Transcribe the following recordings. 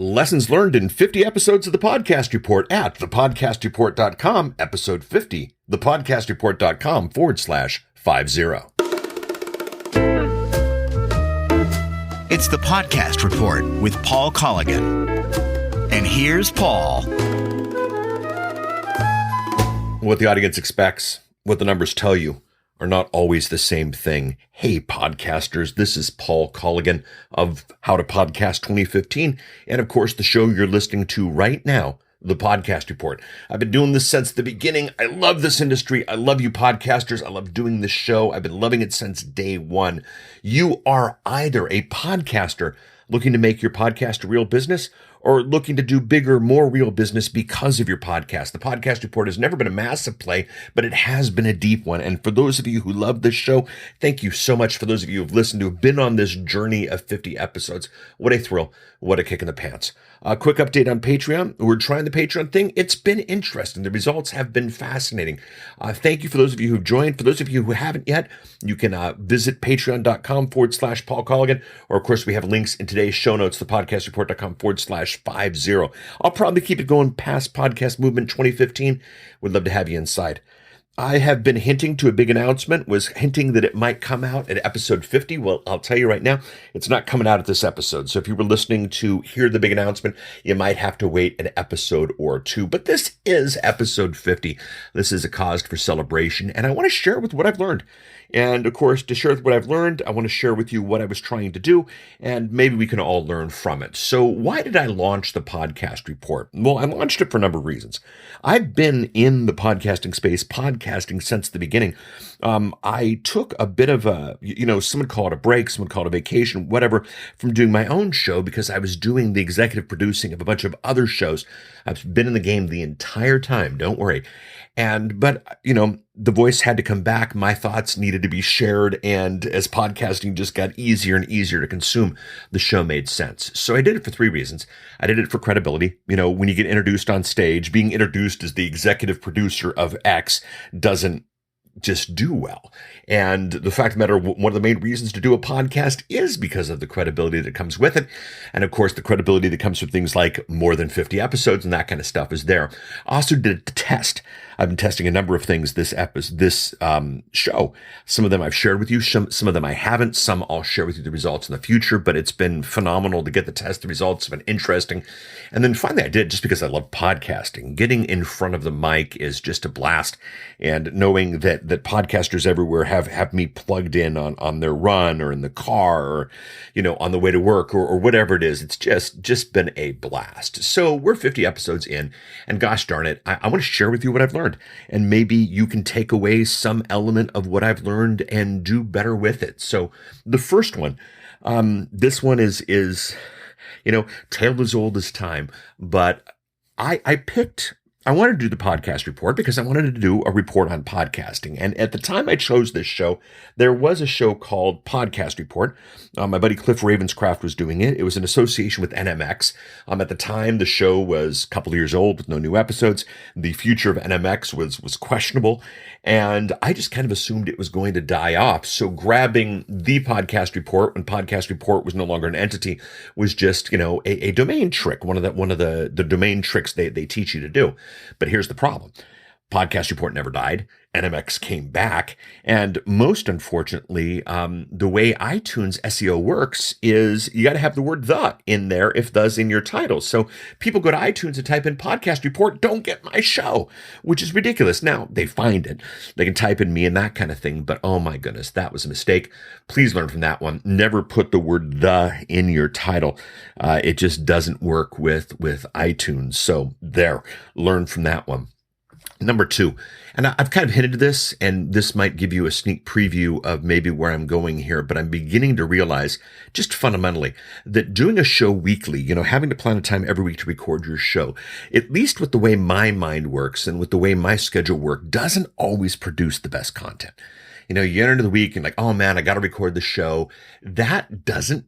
Lessons learned in 50 episodes of the Podcast Report at thepodcastreport.com, episode 50, thepodcastreport.com/50. It's the Podcast Report with Paul Colligan. And here's Paul. What the audience expects, what the numbers tell you, are not always the same thing. Hey, podcasters, this is Paul Colligan of How to Podcast 2015, and of course, the show you're listening to right now, The Podcast Report. I've been doing this since the beginning. I love this industry. I love you podcasters. I love doing this show. I've been loving it since day one. You are either a podcaster looking to make your podcast a real business, or looking to do bigger, more real business because of your podcast. The Podcast Report has never been a massive play, but it has been a deep one. And for those of you who love this show, thank you so much. For those of you who've listened to, have been on this journey of 50 episodes. What a thrill. What a kick in the pants. A quick update on Patreon. We're trying the Patreon thing. It's been interesting. The results have been fascinating. Thank you for those of you who've joined. For those of you who haven't yet, you can visit patreon.com/Paul Colligan. Or of course, we have links in today's show notes, thepodcastreport.com/50. I'll probably keep it going past Podcast Movement 2015. Would love to have you inside. I have been hinting to a big announcement, was hinting that it might come out at episode 50. Well, I'll tell you right now, it's not coming out at this episode. So if you were listening to hear the big announcement, you might have to wait an episode or two. But this is episode 50. This is a cause for celebration, and I want to share with what I've learned. And of course, to share what I've learned, I want to share with you what I was trying to do, and maybe we can all learn from it. So why did I launch the Podcast Report? Well, I launched it for a number of reasons. I've been in the podcasting space, podcasting since the beginning. I took a bit of a, some would call it a break, some would call it a vacation, whatever, from doing my own show because I was doing the executive producing of a bunch of other shows. I've been in the game the entire time, don't worry. But the voice had to come back. My thoughts needed to be shared. And as podcasting just got easier and easier to consume, the show made sense. So I did it for three reasons. I did it for credibility. When you get introduced on stage, being introduced as the executive producer of X doesn't just do well. And the fact of the matter, one of the main reasons to do a podcast is because of the credibility that comes with it. And of course, the credibility that comes with things like more than 50 episodes and that kind of stuff is there. I also did a test. I've been testing a number of things this show. Some of them I've shared with you. Some of them I haven't. Some I'll share with you the results in the future, but it's been phenomenal to get the test. The results have been interesting. And then finally I did just because I love podcasting. Getting in front of the mic is just a blast. And knowing that podcasters everywhere have me plugged in on their run or in the car or, on the way to work or whatever it is. It's just been a blast. So we're 50 episodes in, and gosh darn it, I want to share with you what I've learned. And maybe you can take away some element of what I've learned and do better with it. So the first one, this one is tale as old as time, but I wanted to do the Podcast Report because I wanted to do a report on podcasting. And at the time I chose this show, there was a show called Podcast Report. My buddy Cliff Ravenscraft was doing it. It was in association with NMX. At the time, the show was a couple of years old with no new episodes. The future of NMX was questionable. And I just kind of assumed it was going to die off. So grabbing the Podcast Report when Podcast Report was no longer an entity was just, a domain trick. One of the domain tricks they teach you to do. But here's the problem. Podcast Report never died. NMX came back. And most unfortunately, the way iTunes SEO works is you got to have the word "the" in there if "the's" in your title. So people go to iTunes and type in Podcast Report, don't get my show, which is ridiculous. Now they find it. They can type in me and that kind of thing. But oh my goodness, that was a mistake. Please learn from that one. Never put the word "the" in your title. It just doesn't work with iTunes. So learn from that one. Number two, and I've kind of hinted to this, and this might give you a sneak preview of maybe where I'm going here, but I'm beginning to realize just fundamentally that doing a show weekly, having to plan a time every week to record your show, at least with the way my mind works and with the way my schedule works, doesn't always produce the best content. You get into the week and like, oh man, I got to record the show. That doesn't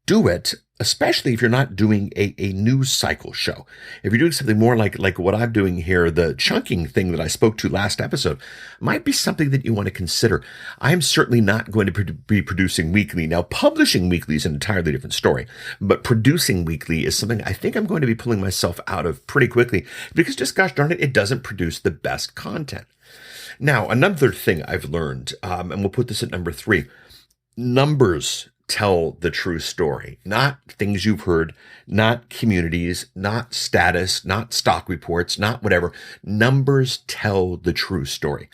do it especially if you're not doing a news cycle show. If you're doing something more like what I'm doing here, the chunking thing that I spoke to last episode might be something that you want to consider. I'm certainly not going to be producing weekly. Now, publishing weekly is an entirely different story, but producing weekly is something I think I'm going to be pulling myself out of pretty quickly because just gosh darn it, it doesn't produce the best content. Now, another thing I've learned, and we'll put this at number 3, numbers tell the true story, not things you've heard, not communities, not status, not stock reports, not whatever. Numbers tell the true story.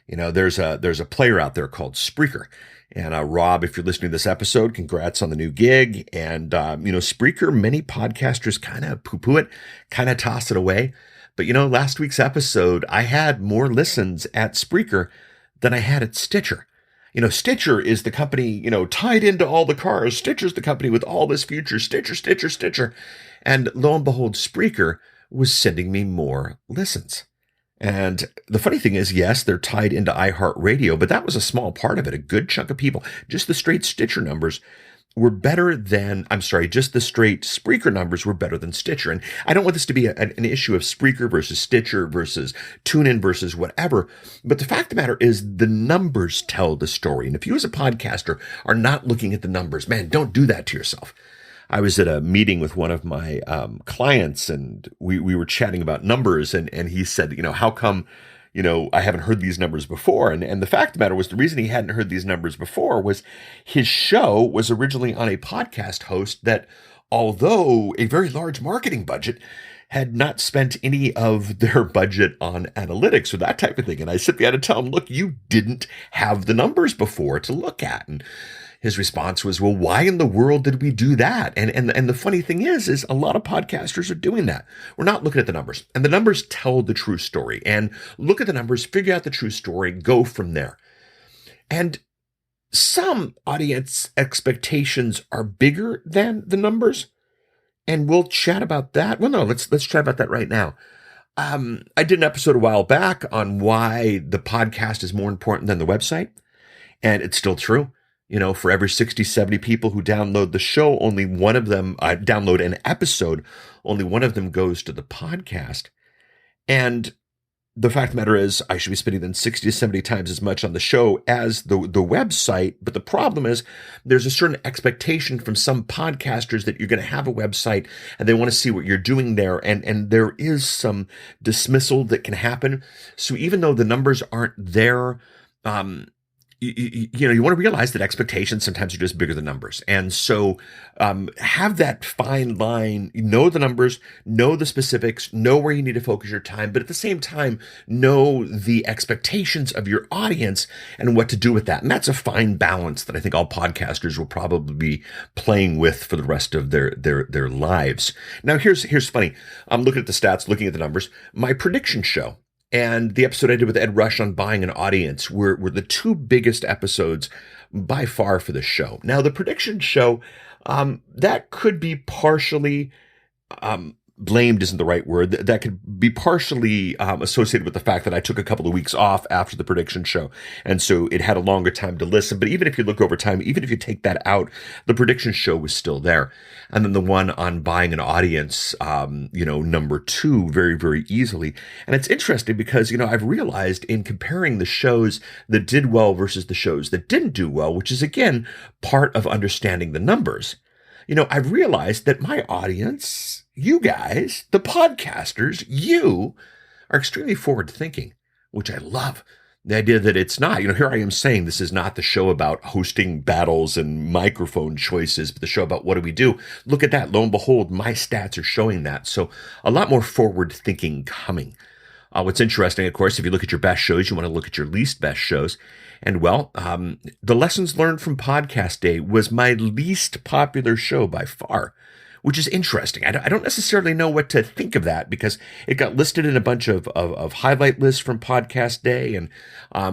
You know, there's a player out there called Spreaker. And Rob, if you're listening to this episode, congrats on the new gig. And, Spreaker, many podcasters kind of poo-poo it, kind of toss it away. But, last week's episode, I had more listens at Spreaker than I had at Stitcher. Stitcher is the company, tied into all the cars. Stitcher's the company with all this future. Stitcher. And lo and behold, Spreaker was sending me more listens. And the funny thing is, yes, they're tied into iHeartRadio, but that was a small part of it. A good chunk of people, just the straight Stitcher numbers were better than, just the straight Spreaker numbers were better than Stitcher. And I don't want this to be an issue of Spreaker versus Stitcher versus TuneIn versus whatever. But the fact of the matter is the numbers tell the story. And if you as a podcaster are not looking at the numbers, man, don't do that to yourself. I was at a meeting with one of my clients and we were chatting about numbers and he said, how come I haven't heard these numbers before. And the fact of the matter was the reason he hadn't heard these numbers before was his show was originally on a podcast host that, although a very large marketing budget, had not spent any of their budget on analytics or that type of thing. And I simply had to tell him, look, you didn't have the numbers before to look at. And his response was, well, why in the world did we do that? And the funny thing is a lot of podcasters are doing that. We're not looking at the numbers, and the numbers tell the true story. And look at the numbers, figure out the true story, go from there. And some audience expectations are bigger than the numbers, and we'll chat about that. Well, no, let's chat about that right now. I did an episode a while back on why the podcast is more important than the website, and it's still true. For every 60, 70 people who download the show, only one of them download an episode, only one of them goes to the podcast. And the fact of the matter is I should be spending then 60 to 70 times as much on the show as the website. But the problem is there's a certain expectation from some podcasters that you're going to have a website and they want to see what you're doing there. And there is some dismissal that can happen. So even though the numbers aren't there, you want to realize that expectations sometimes are just bigger than numbers. And so have that fine line, know the numbers, know the specifics, know where you need to focus your time, but at the same time, know the expectations of your audience and what to do with that. And that's a fine balance that I think all podcasters will probably be playing with for the rest of their lives. Now, here's funny. I'm looking at the stats, looking at the numbers. My prediction show and the episode I did with Ed Rush on buying an audience were the two biggest episodes by far for the show. Now, the prediction show, that could be partially blamed isn't the right word. That could be partially associated with the fact that I took a couple of weeks off after the prediction show. And so it had a longer time to listen. But even if you look over time, even if you take that out, the prediction show was still there. And then the one on buying an audience, number 2 very, very easily. And it's interesting because, I've realized in comparing the shows that did well versus the shows that didn't do well, which is again, part of understanding the numbers. I've realized that my audience, you guys, the podcasters, you are extremely forward thinking, which I love. The idea that it's not, here I am saying this is not the show about hosting battles and microphone choices, but the show about what do we do? Look at that. Lo and behold, my stats are showing that. So a lot more forward thinking coming. What's interesting, of course, if you look at your best shows, you want to look at your least best shows. And the Lessons Learned from Podcast Day was my least popular show by far, which is interesting. I don't necessarily know what to think of that because it got listed in a bunch of highlight lists from Podcast Day and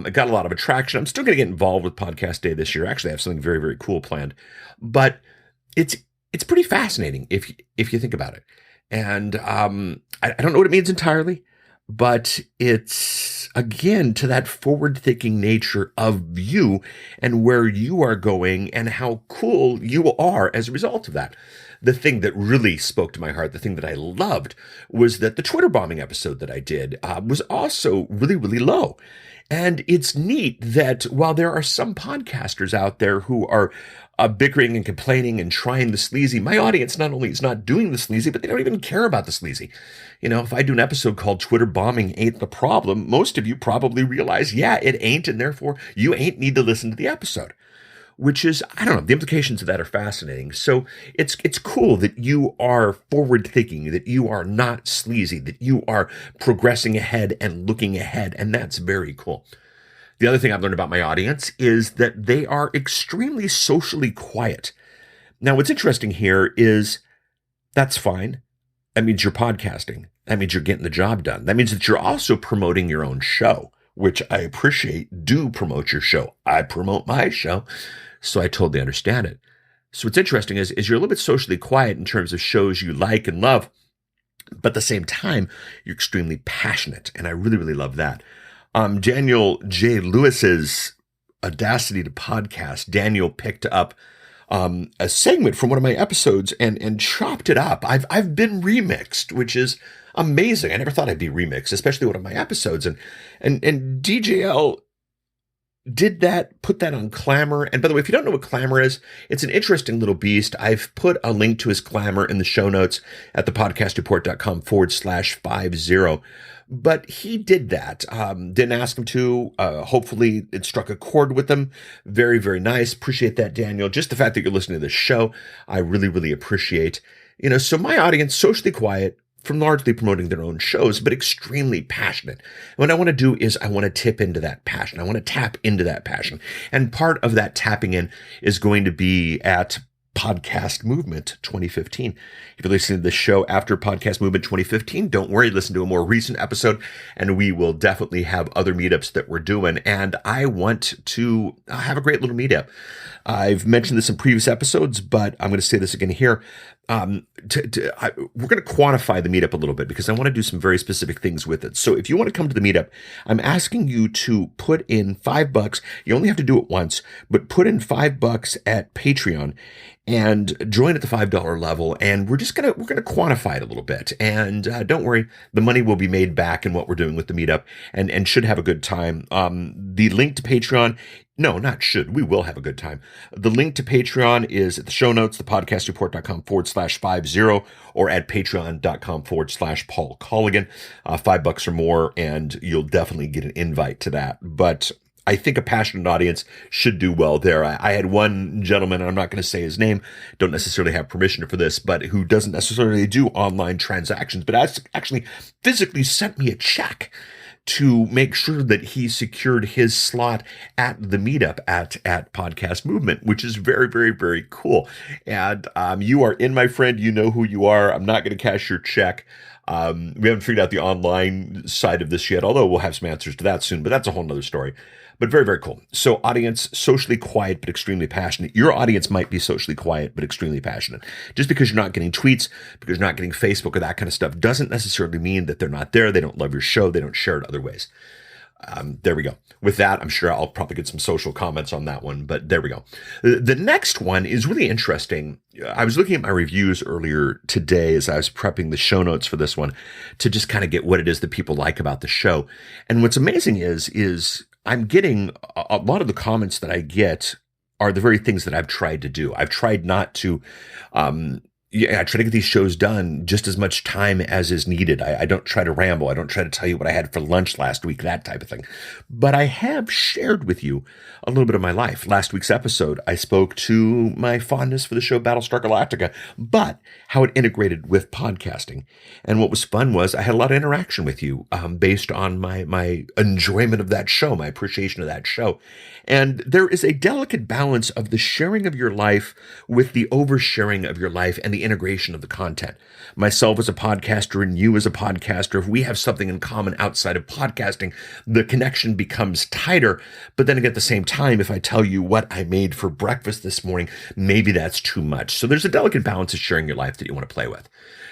it got a lot of attraction. I'm still going to get involved with Podcast Day this year. Actually, I have something very, very cool planned. But it's pretty fascinating if you think about it. And I don't know what it means entirely, but it's, again, to that forward-thinking nature of you and where you are going and how cool you are as a result of that. the thing that really spoke to my heart, the thing that I loved, was that the Twitter bombing episode that I did was also really, really low. And it's neat that while there are some podcasters out there who are bickering and complaining and trying the sleazy, my audience not only is not doing the sleazy, but they don't even care about the sleazy. If I do an episode called Twitter Bombing Ain't the Problem, most of you probably realize, yeah, it ain't, and therefore you ain't need to listen to the episode. Which is, I don't know, the implications of that are fascinating. So it's cool that you are forward thinking, that you are not sleazy, that you are progressing ahead and looking ahead. And that's very cool. The other thing I've learned about my audience is that they are extremely socially quiet. Now, what's interesting here is that's fine. That means you're podcasting. That means you're getting the job done. That means that you're also promoting your own show, which I appreciate. Do promote your show. I promote my show. So I totally understand it. So what's interesting is you're a little bit socially quiet in terms of shows you like and love, but at the same time, you're extremely passionate. And I really, really love that. Daniel J. Lewis's Audacity to Podcast, Daniel picked up a segment from one of my episodes and chopped it up. I've been remixed, which is amazing. I never thought I'd be remixed, especially one of my episodes. And DJL did that, put that on Clamor. And by the way, if you don't know what Clamor is, it's an interesting little beast. I've put a link to his Clamor in the show notes at thepodcastreport.com/50. But he did that. Didn't ask him to. Hopefully it struck a chord with him. Very, very nice. Appreciate that, Daniel. Just the fact that you're listening to this show, I really, really appreciate. So my audience, socially quiet, from largely promoting their own shows, but extremely passionate. And what I want to do is I want to tip into that passion. I want to tap into that passion. And part of that tapping in is going to be at Podcast Movement 2015. If you're listening to this show after Podcast Movement 2015, don't worry, listen to a more recent episode, and we will definitely have other meetups that we're doing. And I want to have a great little meetup. I've mentioned this in previous episodes, but I'm going to say this again here. We're going to quantify the meetup a little bit because I want to do some very specific things with it. So if you want to come to the meetup, I'm asking you to put in $5. You only have to do it once, but put in $5 at Patreon and join at the $5 level. And we're going to quantify it a little bit. And don't worry, the money will be made back in what we're doing with the meetup and should have a good time. The link to Patreon, no, not should. We will have a good time. The link to Patreon is at the show notes, thepodcastreport.com/50 or at patreon.com/Paul Colligan. $5 or more, and you'll definitely get an invite to that. But I think a passionate audience should do well there. I had one gentleman, and I'm not going to say his name, don't necessarily have permission for this, but who doesn't necessarily do online transactions, but actually physically sent me a check to make sure that he secured his slot at the meetup at Podcast Movement, which is very, very, very cool. And you are in, my friend. You know who you are. I'm not going to cash your check. We haven't figured out the online side of this yet, although we'll have some answers to that soon, but that's a whole nother story. But very, very cool. So audience, socially quiet, but extremely passionate. Your audience might be socially quiet, but extremely passionate. Just because you're not getting tweets, because you're not getting Facebook or that kind of stuff, doesn't necessarily mean that they're not there. They don't love your show. They don't share it other ways. There we go. With that, I'm sure I'll probably get some social comments on that one, but there we go. The next one is really interesting. I was looking at my reviews earlier today as I was prepping the show notes for this one to just kind of get what it is that people like about the show. And what's amazing is I'm getting a lot of the comments that I get are the very things that I've tried to do. I've tried not to, I try to get these shows done just as much time as is needed. I don't try to ramble. I don't try to tell you what I had for lunch last week, that type of thing. But I have shared with you a little bit of my life. Last week's episode, I spoke to my fondness for the show Battlestar Galactica, but how it integrated with podcasting. And what was fun was I had a lot of interaction with you based on my enjoyment of that show, my appreciation of that show. And there is a delicate balance of the sharing of your life with the oversharing of your life and the integration of the content. Myself as a podcaster and you as a podcaster, if we have something in common outside of podcasting, the connection becomes tighter. But then again, at the same time, if I tell you what I made for breakfast this morning, maybe that's too much. So there's a delicate balance of sharing your life that you want to play with.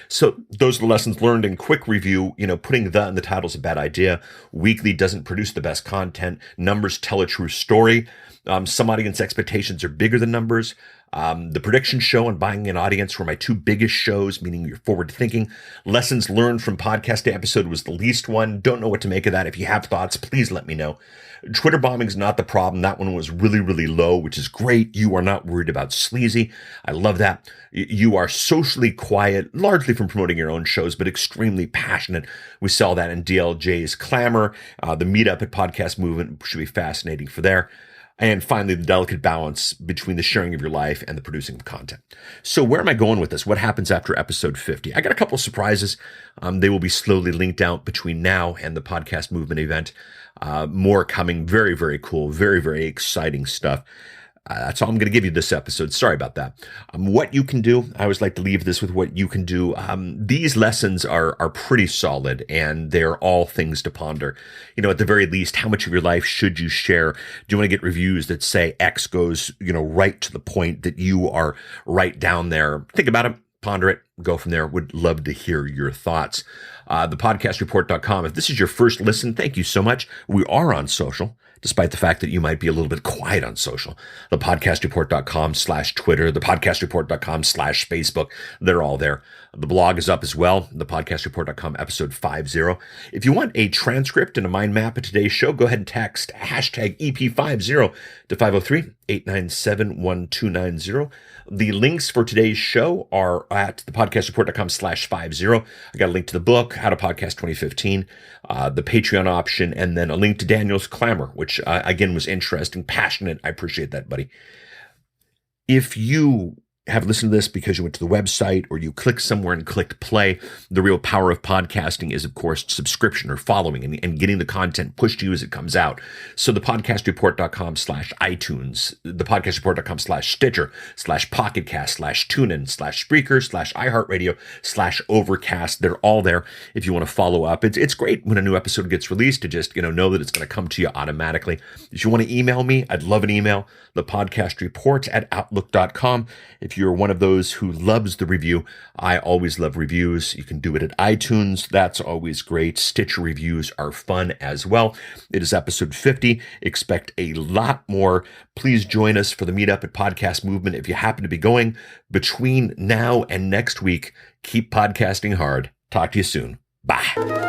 So those are the lessons learned in quick review. Putting the in the title is a bad idea. Weekly doesn't produce the best content. Numbers tell a true story. Some audience expectations are bigger than numbers. The Prediction Show and Buying an Audience were my two biggest shows, meaning you're forward thinking. Lessons Learned from Podcast Episode was the least one. Don't know what to make of that. If you have thoughts, please let me know. Twitter bombing is not the problem. That one was really, really low, which is great. You are not worried about sleazy. I love that. You are socially quiet, largely from promoting your own shows, but extremely passionate. We saw that in DLJ's Clamor. The meetup at Podcast Movement should be fascinating for there. And finally, the delicate balance between the sharing of your life and the producing of content. So where am I going with this? What happens after episode 50? I got a couple of surprises. They will be slowly linked out between now and the Podcast Movement event. More coming. Very, very cool. Very, very exciting stuff. That's all I'm going to give you this episode. Sorry about that. What you can do, I always like to leave this with what you can do. These lessons are pretty solid, and they're all things to ponder. At the very least, how much of your life should you share? Do you want to get reviews that say X goes, right to the point, that you are right down there? Think about it, ponder it, go from there. Would love to hear your thoughts. Thepodcastreport.com. If this is your first listen, thank you so much. We are on social, despite the fact that you might be a little bit quiet on social. Thepodcastreport.com/Twitter, thepodcastreport.com/Facebook. They're all there. The blog is up as well, thepodcastreport.com, episode 50. If you want a transcript and a mind map of today's show, go ahead and text hashtag EP50 to 503-897-1290. The links for today's show are at thepodcastreport.com/50. I got a link to the book, How to Podcast 2015, the Patreon option, and then a link to Daniel's Clamor, which again was interesting, passionate. I appreciate that, buddy. If you have listened to this because you went to the website or you clicked somewhere and clicked play, the real power of podcasting is, of course, subscription or following and getting the content pushed to you as it comes out. So the podcastreport.com/iTunes, the podcastreport.com/Stitcher, /Pocketcast, /TuneIn, /Spreaker, /iHeartRadio, /Overcast. They're all there if you want to follow up. It's great when a new episode gets released to just, know that it's going to come to you automatically. If you want to email me, I'd love an email, thepodcastreport@outlook.com. If you're one of those who loves the review, I always love reviews. You can do it at iTunes. That's always great. Stitcher reviews are fun as well. It is episode 50. Expect a lot more. Please join us for the meetup at Podcast Movement. If you happen to be going between now and next week, keep podcasting hard. Talk to you soon. Bye.